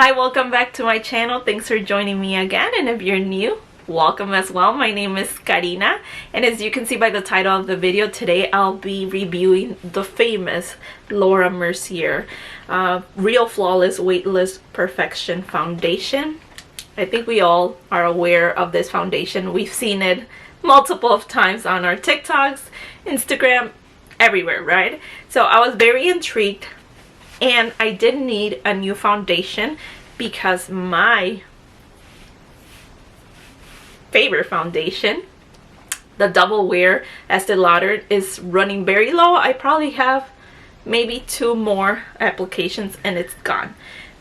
Hi, welcome back to my channel. Thanks for joining me again, and if you're new, welcome as well. My name is Karina, and as you can see by the title of the video, today I'll be reviewing the famous Laura Mercier Real Flawless Weightless Perfection Foundation. I think we all are aware of this foundation. We've seen it multiple of times on our TikToks, Instagram, everywhere, right? So I was very intrigued, and I did need a new foundation because my favorite foundation, the Double Wear Estee Lauder, is running very low. I probably have maybe 2 more applications and it's gone.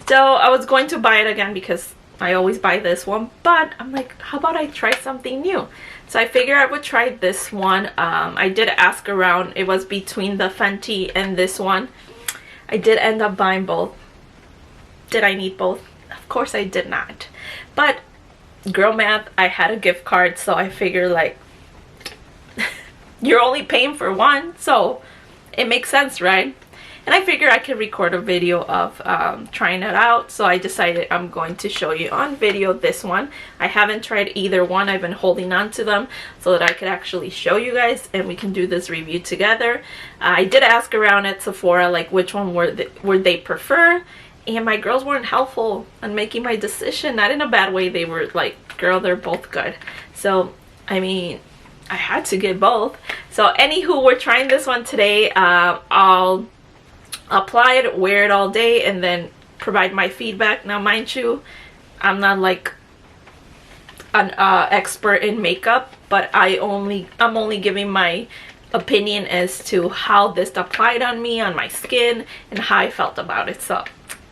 So I was going to buy it again because I always buy this one, but I'm like, how about I try something new? So I figured I would try this one. I did ask around. It was between the Fenty and this one. I did end up buying both. Did I need both? Of course I did not. But girl math, I had a gift card, so I figured, like, you're only paying for one, so it makes sense, right? And I figured I could record a video of trying it out, so I decided I'm going to show you on video this one. I haven't tried either one. I've been holding on to them so that I could actually show you guys and we can do this review together. I did ask around at Sephora, like, which one would they prefer, and my girls weren't helpful in making my decision. Not in a bad way. They were like, girl, they're both good. So, I mean, I had to get both. So, anywho, we're trying this one today. I'll apply it, wear it all day, and then provide my feedback. Now, mind you, I'm not like an expert in makeup, but I'm only giving my opinion as to how this applied on me, on my skin, and how I felt about it. So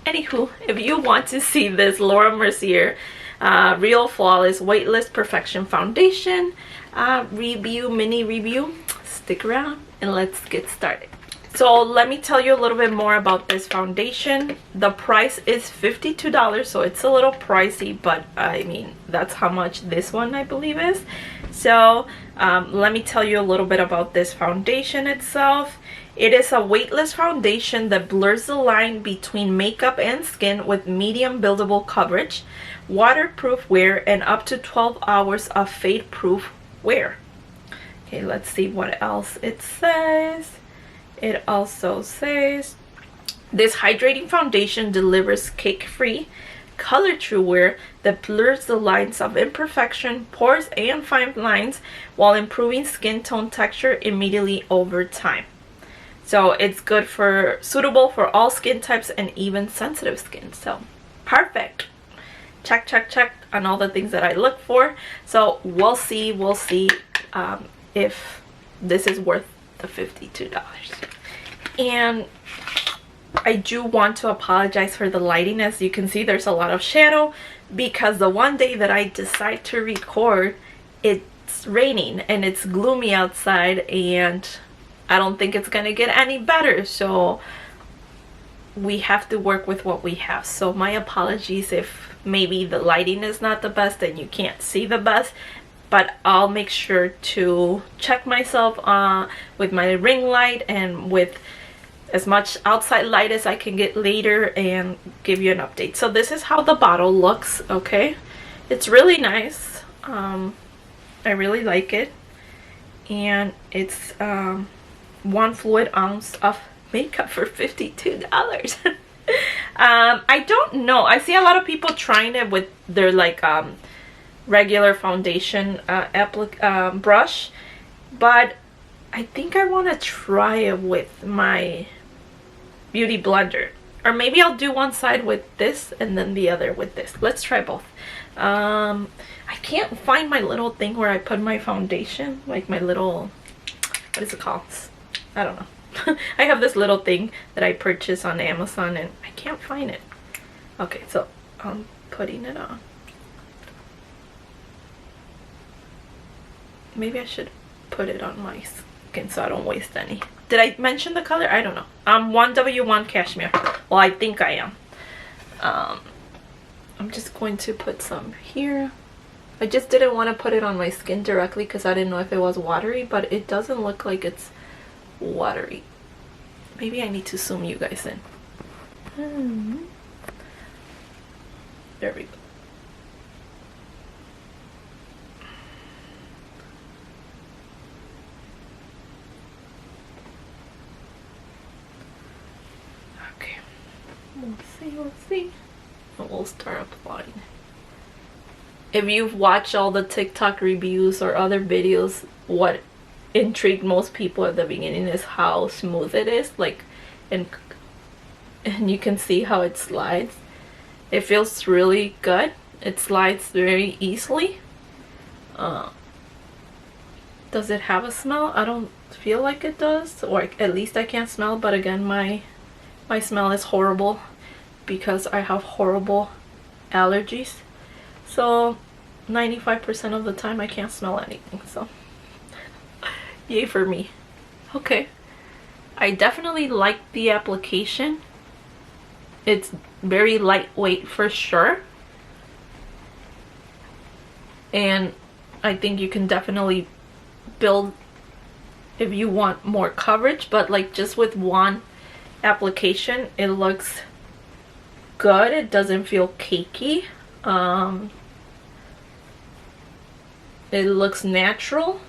anywho, if you want to see this Laura Mercier Real Flawless Weightless Perfection Foundation mini review, stick around and let's get started. So let me tell you a little bit more about this foundation. The price is $52, so it's a little pricey, but I mean, that's how much this one I believe is. So let me tell you a little bit about this foundation itself. It is a weightless foundation that blurs the line between makeup and skin with medium buildable coverage, waterproof wear, and up to 12 hours of fade proof wear. Okay, let's see what else it says. It also says, this hydrating foundation delivers cake-free, color-true wear that blurs the lines of imperfection, pores, and fine lines while improving skin tone texture immediately over time. So it's good for, suitable for all skin types and even sensitive skin. So perfect. Check, check, check on all the things that I look for. So we'll see if this is worth the $52. And I do want to apologize for the lighting. As you can see, there's a lot of shadow because the one day that I decide to record, it's raining and it's gloomy outside, and I don't think it's gonna get any better, so we have to work with what we have. So my apologies if maybe the lighting is not the best and you can't see the best, but I'll make sure to check myself with my ring light and with as much outside light as I can get later and give you an update. So this is how the bottle looks. Okay, it's really nice. I really like it, and it's 1 fluid ounce of makeup for $52. I don't know, I see a lot of people trying it with their like regular foundation brush, but I think I want to try it with my beauty blender, or maybe I'll do one side with this and then the other with this. Let's try both. I can't find my little thing where I put my foundation, like my little, what is it called? I don't know. I have this little thing that I purchased on Amazon and I can't find it. Okay, so I'm putting it on. Maybe I should put it on my skin so I don't waste any. Did I mention the color? I don't know. I'm 1W1 Cashmere. Well, I think I am. I'm just going to put some here. I just didn't want to put it on my skin directly because I didn't know if it was watery, but it doesn't look like it's watery. Maybe I need to zoom you guys in. There we go. Okay, we'll see. And we'll start applying. If you've watched all the TikTok reviews or other videos, what intrigued most people at the beginning is how smooth it is, like, and you can see how it slides. It feels really good. It slides very easily. Does it have a smell? I don't feel like it does, or at least I can't smell, but again, my smell is horrible because I have horrible allergies. So 95% of the time I can't smell anything, so yay for me. Okay, I definitely like the application. It's very lightweight for sure, and I think you can definitely build if you want more coverage, but like just with one application it looks good. It doesn't feel cakey. It looks natural,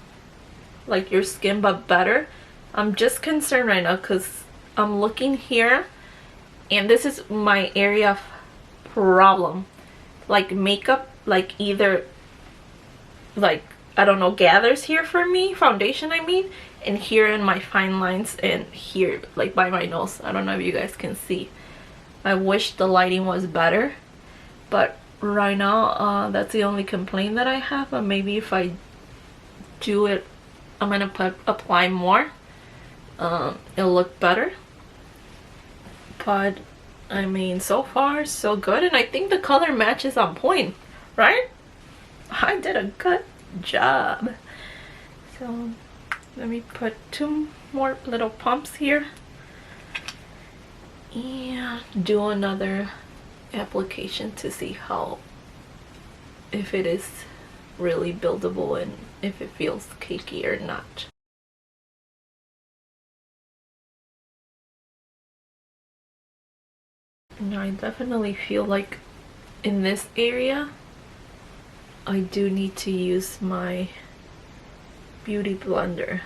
like your skin, but better. I'm just concerned right now because I'm looking here and this is my area of problem. Like makeup, like either like, I don't know, gathers here for me, foundation I mean, and here in my fine lines and here like by my nose. I don't know if you guys can see. I wish the lighting was better, but right now that's the only complaint that I have. But maybe if I do it, I'm gonna apply more, it'll look better. But I mean, so far so good, and I think the color match is on point, right? I did a good job. So let me put 2 more little pumps here and do another application to see how, if it is really buildable and if it feels cakey or not. Now I definitely feel like in this area I do need to use my beauty blender.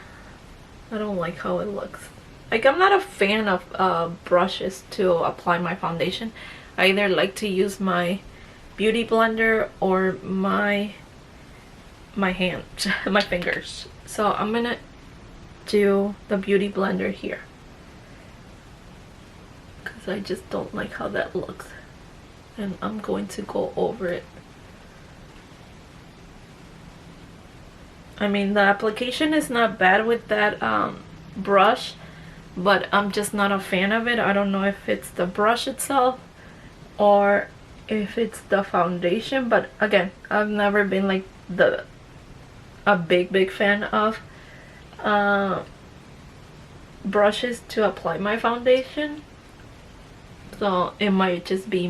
I don't like how it looks. Like, I'm not a fan of brushes to apply my foundation. I either like to use my beauty blender or my hand, my fingers. So I'm gonna do the beauty blender here because I just don't like how that looks, and I'm going to go over it. I mean, the application is not bad with that brush, but I'm just not a fan of it. I don't know if it's the brush itself or if it's the foundation, but again, I've never been like a big fan of brushes to apply my foundation, so it might just be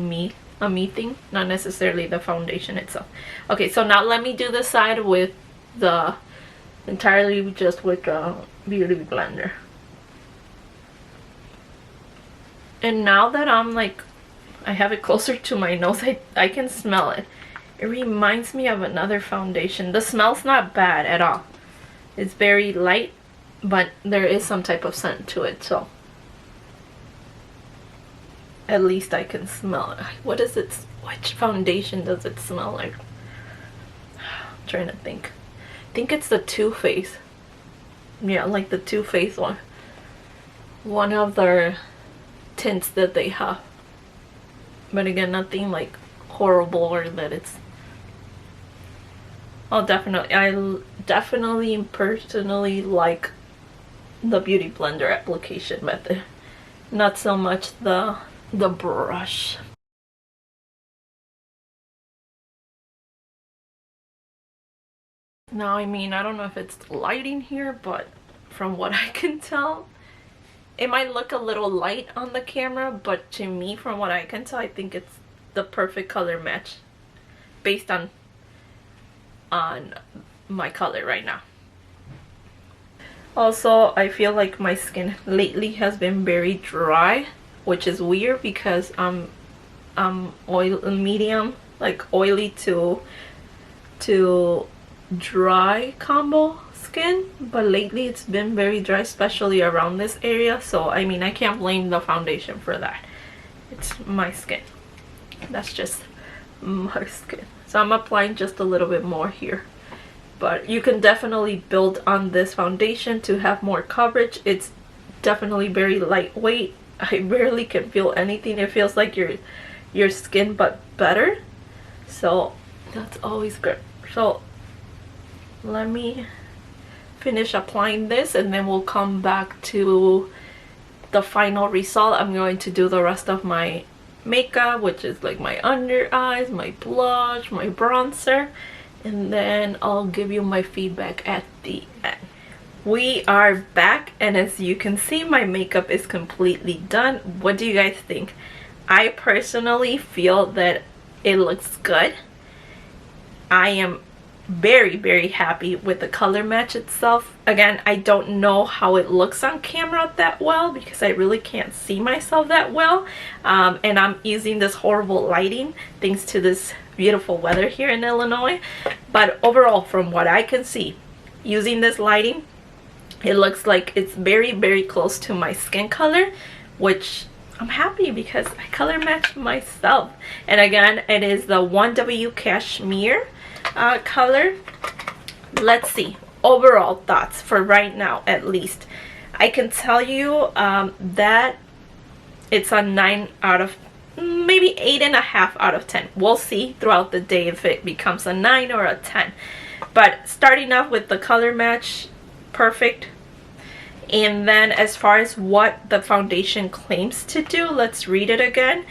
a me thing, not necessarily the foundation itself. Okay, so now let me do the side with the entirely just with the beauty blender. And now that I'm like, I have it closer to my nose, I can smell it. It reminds me of another foundation. The smell's not bad at all. It's very light, but there is some type of scent to it, so at least I can smell it. What is it? Which foundation does it smell like? I'm trying to think. I think it's the Too Faced. Yeah, like the Too Faced one. One of their tints that they have. But again, nothing like horrible or that it's... Oh, definitely. I definitely personally like the beauty blender application method. Not so much the brush. Now, I mean, I don't know if it's lighting here, but from what I can tell, it might look a little light on the camera, but to me, from what I can tell, I think it's the perfect color match based on my color right now. Also, I feel like my skin lately has been very dry, which is weird because I'm medium, like oily to dry combo skin, but lately it's been very dry, especially around this area. So I mean, I can't blame the foundation for that. It's my skin. That's just my skin. So I'm applying just a little bit more here, but you can definitely build on this foundation to have more coverage. It's definitely very lightweight. I barely can feel anything. It feels like your skin, but better. So that's always good. So let me finish applying this and then we'll come back to the final result. I'm going to do the rest of my makeup, which is like my under eyes, my blush, my bronzer, and then I'll give you my feedback at the end. We are back, and as you can see, my makeup is completely done. What do you guys think? I personally feel that it looks good. I am very happy with the color match itself. Again, I don't know how it looks on camera that well because I really can't see myself that well, and I'm using this horrible lighting thanks to this beautiful weather here in Illinois. But overall, from what I can see using this lighting, it looks like it's very close to my skin color, which I'm happy because I color matched myself. And again, it is the 1W Cashmere color. Let's see, overall thoughts for right now. At least I can tell you that it's a 9 out of maybe 8.5 out of 10. We'll see throughout the day if it becomes a 9 or a 10. But starting off with the color match, perfect. And then as far as what the foundation claims to do, let's read it again.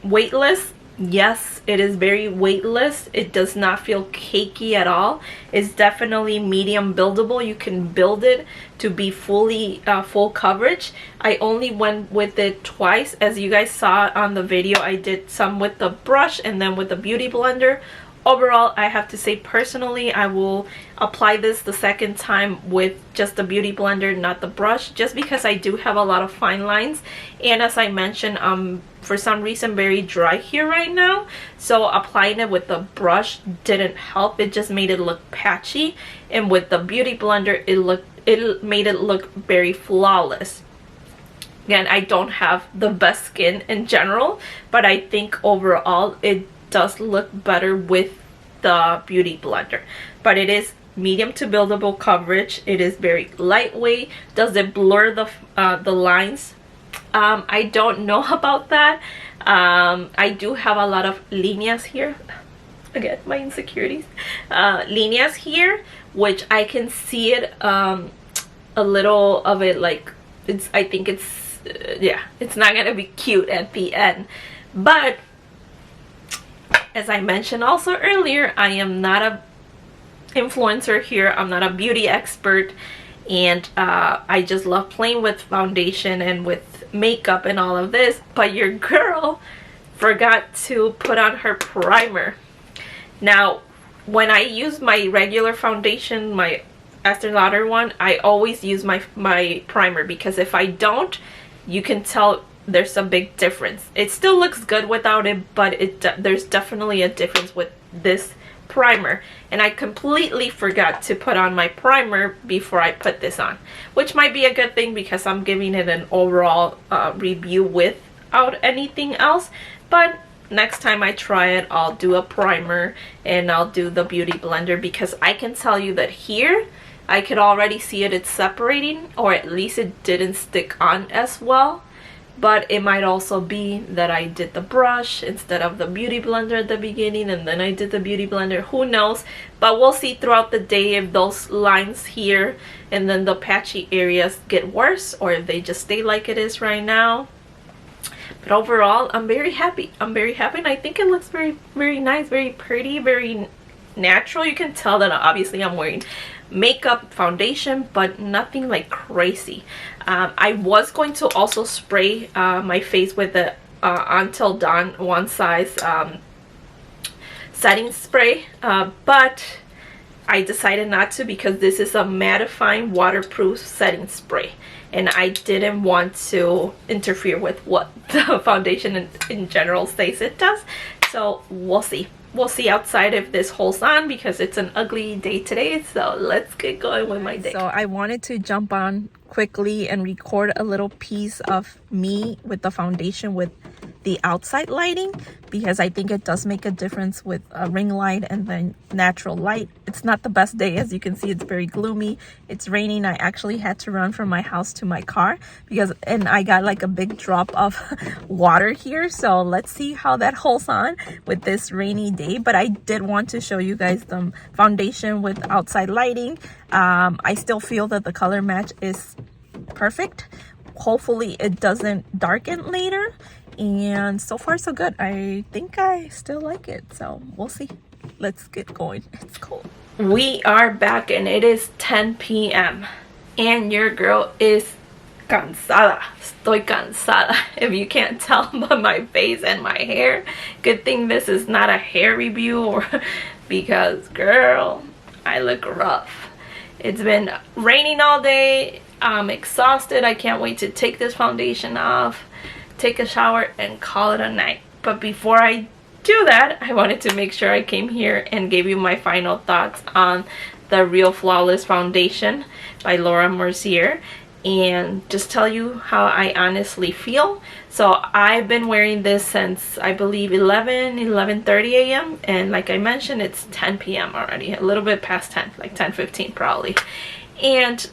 Weightless. Yes, it is very weightless. It does not feel cakey at all. It's definitely medium buildable. You can build it to be fully full coverage. I only went with it twice. As you guys saw on the video, I did some with the brush and then with the beauty blender. Overall, I have to say personally, I will apply this the second time with just the beauty blender, not the brush, just because I do have a lot of fine lines. And as I mentioned, for some reason very dry here right now, so applying it with the brush didn't help. It just made it look patchy, and with the beauty blender it made it look very flawless. Again, I don't have the best skin in general, but I think overall it does look better with the beauty blender. But it is medium to buildable coverage. It is very lightweight. Does it blur the lines? I don't know about that. I do have a lot of líneas here. Again, my insecurities. Líneas here, which I can see it a little of it, like I think it's yeah, it's not gonna be cute at the end. But as I mentioned also earlier, I am not a influencer here. I'm not a beauty expert, and I just love playing with foundation and with makeup and all of this. But your girl forgot to put on her primer. Now, when I use my regular foundation, my Estee Lauder one, I always use my primer, because if I don't, you can tell there's a big difference. It still looks good without it, but there's definitely a difference with this primer. And I completely forgot to put on my primer before I put this on, which might be a good thing because I'm giving it an overall review without anything else. But next time I try it, I'll do a primer and I'll do the beauty blender, because I can tell you that here I could already see it's separating, or at least it didn't stick on as well. But it might also be that I did the brush instead of the beauty blender at the beginning, and then I did the beauty blender. Who knows? But we'll see throughout the day if those lines here and then the patchy areas get worse, or if they just stay like it is right now. But overall, I'm very happy. I'm very happy, and I think it looks very nice, very pretty, very natural. You can tell that obviously I'm wearing makeup, foundation, but nothing like crazy. I was going to also spray my face with the Until Dawn One Size setting spray, but I decided not to because this is a mattifying waterproof setting spray, and I didn't want to interfere with what the foundation in general says it does. So we'll see. We'll see outside if this holds on, because it's an ugly day today. So let's get going with my day. So I wanted to jump on quickly and record a little piece of me with the foundation with the outside lighting, because I think it does make a difference with a ring light and then natural light. It's not the best day. As you can see, it's very gloomy. It's raining. I actually had to run from my house to my car and I got like a big drop of water here. So let's see how that holds on with this rainy day. But I did want to show you guys the foundation with outside lighting. I still feel that the color match is perfect. Hopefully it doesn't darken later, and so far so good. I think I still like it, so we'll see. Let's get going. It's cold. We are back and it is 10 p.m. and your girl is cansada. Estoy cansada. If you can't tell by my face and my hair. Good thing this is not a hair review, or because girl, I look rough. It's been raining all day. I'm exhausted. I can't wait to take this foundation off, take a shower, and call it a night. But before I do that, I wanted to make sure I came here and gave you my final thoughts on the Real Flawless Foundation by Laura Mercier, and just tell you how I honestly feel. So I've been wearing this since I believe 11:30 a.m. and like I mentioned, it's 10 p.m. already, a little bit past 10, like 10:15 probably. And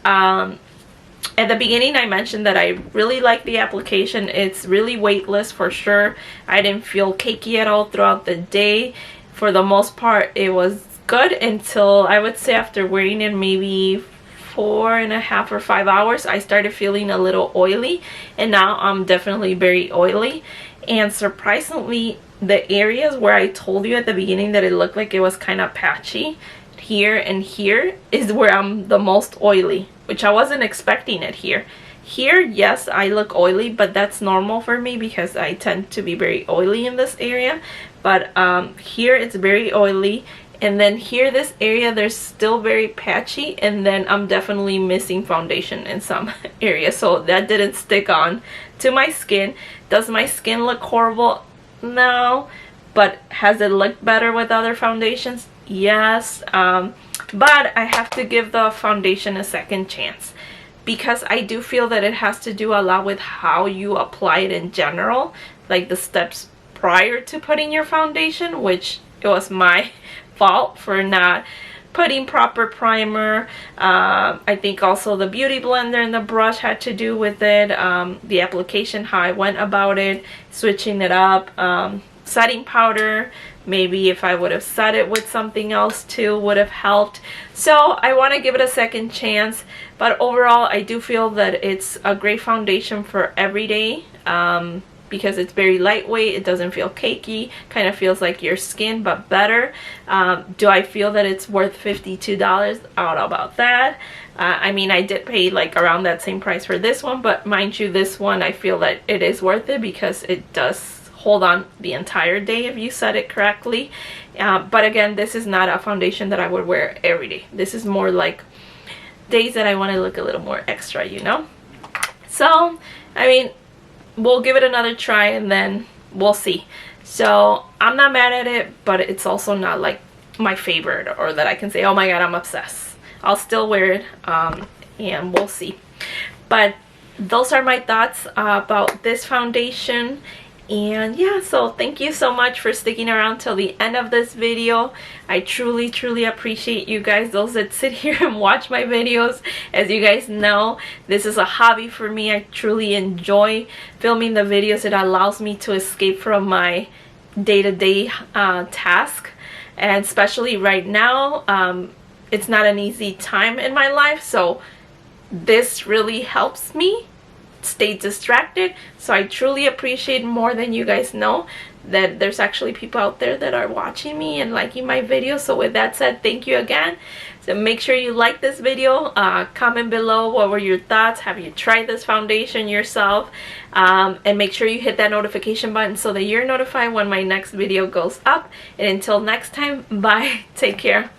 at the beginning I mentioned that I really like the application. It's really weightless for sure. I didn't feel cakey at all throughout the day. For the most part it was good until I would say after wearing it maybe 4.5 or 5 hours, I started feeling a little oily, and now I'm definitely very oily. And surprisingly, the areas where I told you at the beginning that it looked like it was kind of patchy, here and here is where I'm the most oily, which I wasn't expecting it here. Here, yes, I look oily, but that's normal for me because I tend to be very oily in this area. But here it's very oily, and then here, this area, there's still very patchy, and then I'm definitely missing foundation in some areas, so that didn't stick on to my skin. Does my skin look horrible? No. But has it looked better with other foundations? Yes. But I have to give the foundation a second chance, because I do feel that it has to do a lot with how you apply it in general, like the steps prior to putting your foundation, which it was my fault for not putting proper primer. I think also the beauty blender and the brush had to do with it. The application, how I went about it, switching it up, setting powder, maybe if I would have set it with something else too would have helped. So I want to give it a second chance, but overall I do feel that it's a great foundation for every day. Because it's very lightweight, it doesn't feel cakey, kind of feels like your skin, but better. Do I feel that it's worth $52? I don't know about that. I mean, I did pay like around that same price for this one, but mind you, this one I feel that it is worth it because it does hold on the entire day if you set it correctly. But again, this is not a foundation that I would wear every day. This is more like days that I want to look a little more extra, you know? So, I mean, we'll give it another try and then we'll see. So I'm not mad at it, but it's also not like my favorite or that I can say, oh my god, I'm obsessed. I'll still wear it, and we'll see. But those are my thoughts about this foundation. And yeah, so thank you so much for sticking around till the end of this video. I truly appreciate you guys, those that sit here and watch my videos. As you guys know, this is a hobby for me. I truly enjoy filming the videos. It allows me to escape from my day-to-day task, and especially right now, it's not an easy time in my life, so this really helps me stay distracted. So I truly appreciate, more than you guys know, that there's actually people out there that are watching me and liking my videos. So with that said, thank you again. So make sure you like this video, comment below what were your thoughts, have you tried this foundation yourself, and make sure you hit that notification button so that you're notified when my next video goes up. And until next time, bye, take care.